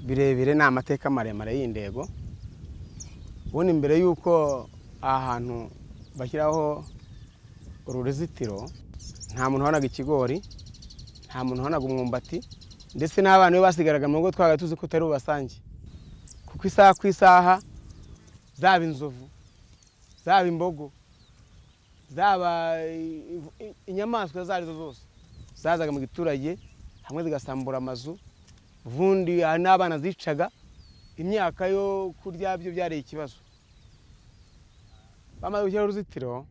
birebire ni amateka maremare y'indego. Ubundi mbere yuko ahantu bashyiraho uruzitiro nta muntu wabonaga ikigori, nta muntu wabonaga umwumbati, ndetse n'abana be basigaraga mu rugo twabaga tuzi ko utari bubasange, kuko isaha ku isaha zaba inzovu, zaba imbogo, zaba inyamaswa izo arizo zose zazaga mu giturage, hamwe zigasambura amazu, ubundi n'abana zicaga, imyaka yo kurya byo byari ikibazo. Bamaze gushyiraho uruzitiro,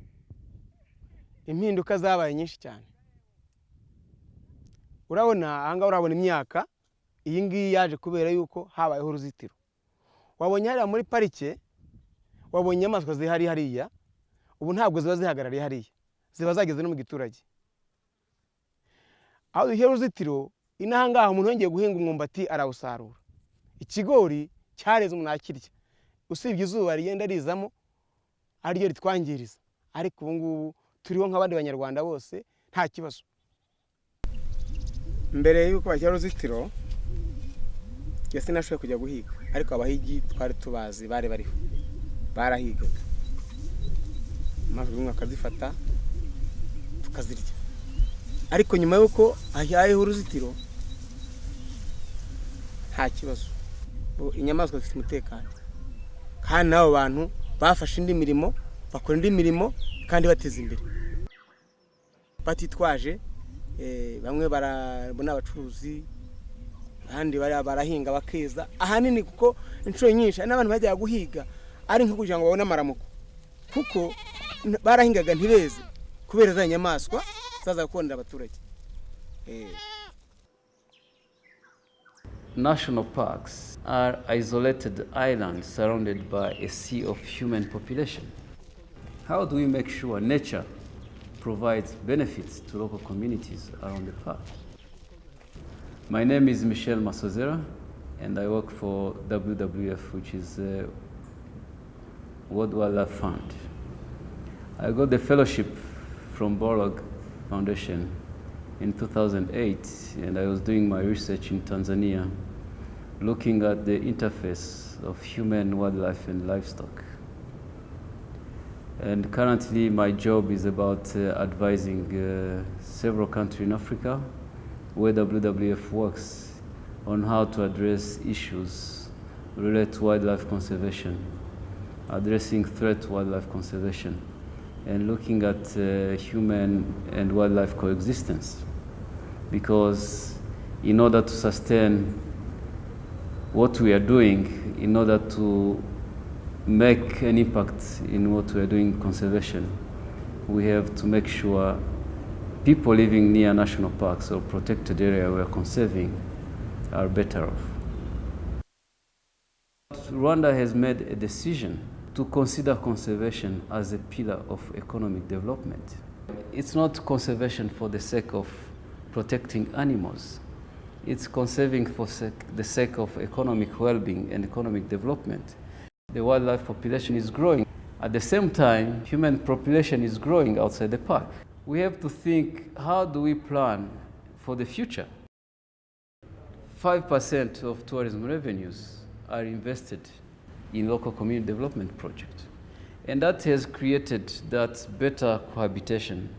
impinduka zabaye nyinshi cyane. Urabona ahangaha urabona imyaka iyi ngiyi yaje kubera yuko habayeho uruzitiro. Wabonye hariya muri parike, wabonye inyamaswa zihari hariya, ubu ntabwo ziba zihagarariye hariya, ziba zageze no mu giturage. Aho dushyira uruzitiro, inahangaha umuntu yongeye guhinga umwumbati arawusarura. Ikigori cyareze umuntu akirya, usibye izuba rigenda rizamo ariryo ritwangiriza, ariko ubu ngubu turiho nk'abandi banyarwanda bose nta kibazo. Mbere yuko bashyira uruzitiro, njye sinashoboye kujya guhiga, ariko abahigi twari tubazi bari bariho, barahigaga maze umwe akazifata tukazirya. Ariko nyuma yuko habayeho uruzitiro nta kibazo, inyamaswa zifite umutekano, kandi n'abo bantu bafashe indi mirimo, bakora indi mirimo kandi bateza imbere batitwaje. Bamwe barabona abacuruzi, abandi barahinga bakeza, ahanini kuko inshuro nyinshi n'abantu bajya guhiga ari nko kugira ngo babone amaramuko, kuko barahingaga ntibeze kubera za nyamaswa zaza gukondera abaturage. National parks are isolated islands surrounded by a sea of human population. How do we make sure nature provides benefits to local communities around the park? My name is Michel Masozera, and I work for WWF, which is the World Wildlife Fund. I got the fellowship from Borlaug Foundation in 2008, and I was doing my research in Tanzania, looking at the interface of human, wildlife, and livestock. And currently my job is about advising several countries in Africa where WWF works on how to address issues related to wildlife conservation, addressing threat to wildlife conservation, and looking at human and wildlife coexistence. Because in order to sustain what we are doing, in order to make an impact in what we are doing in conservation, we have to make sure people living near national parks or protected area we are conserving are better off. Rwanda has made a decision to consider conservation as a pillar of economic development. It's not conservation for the sake of protecting animals. It's conserving for the sake of economic well-being and economic development. The wildlife population is growing. At the same time, human population is growing outside the park. We have to think, how do we plan for the future? 5% of tourism revenues are invested in local community development projects. And that has created that better cohabitation,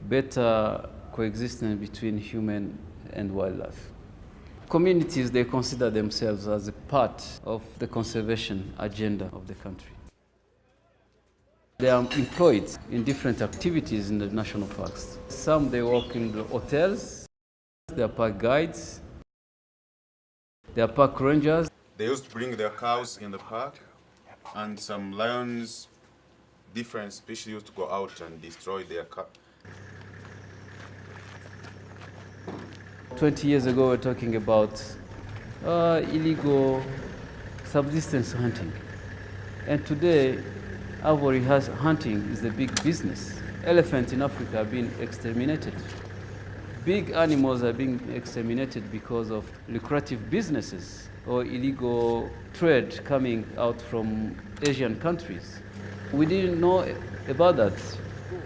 better coexistence between human and wildlife. Communities, they consider themselves as a part of the conservation agenda of the country. They are employed in different activities in the national parks. Some, they work in the hotels, they are park guides, they are park rangers. They used to bring their cows in the park, and some lions, different species, used to go out and destroy their cows. 20 years ago, we were talking about illegal subsistence hunting. And today, ivory hunting is a big business. Elephants in Africa are being exterminated. Big animals are being exterminated because of lucrative businesses or illegal trade coming out from Asian countries. We didn't know about that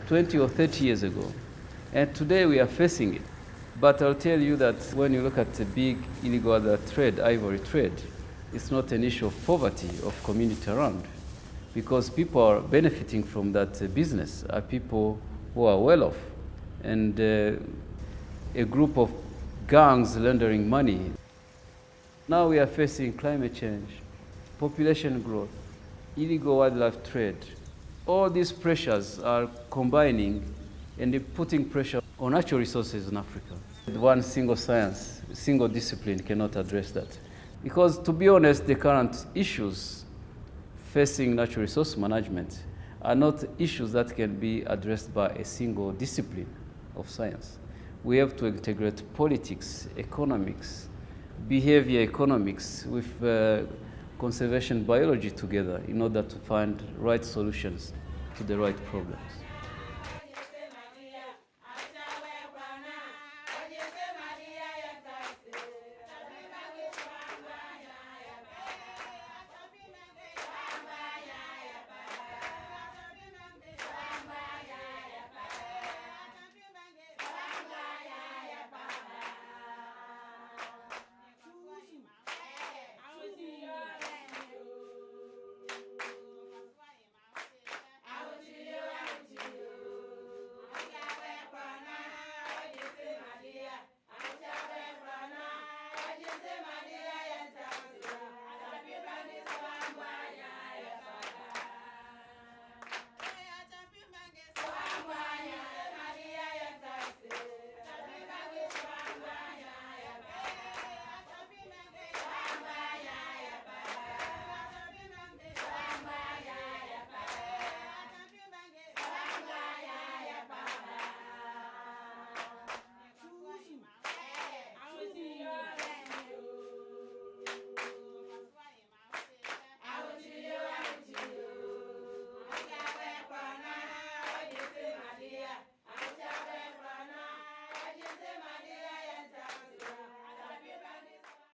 20 or 30 years ago. And today we are facing it. But I'll tell you that when you look at the big illegal trade, ivory trade, it's not an issue of poverty of community around, because people are benefiting from that business are people who are well off, and a group of gangs laundering money. Now we are facing climate change, population growth, illegal wildlife trade. All these pressures are combining and they're putting pressure on natural resources in Africa. One single science, single discipline cannot address that. Because to be honest, the current issues facing natural resource management are not issues that can be addressed by a single discipline of science. We have to integrate politics, economics, behavior economics with conservation biology together in order to find right solutions to the right problems.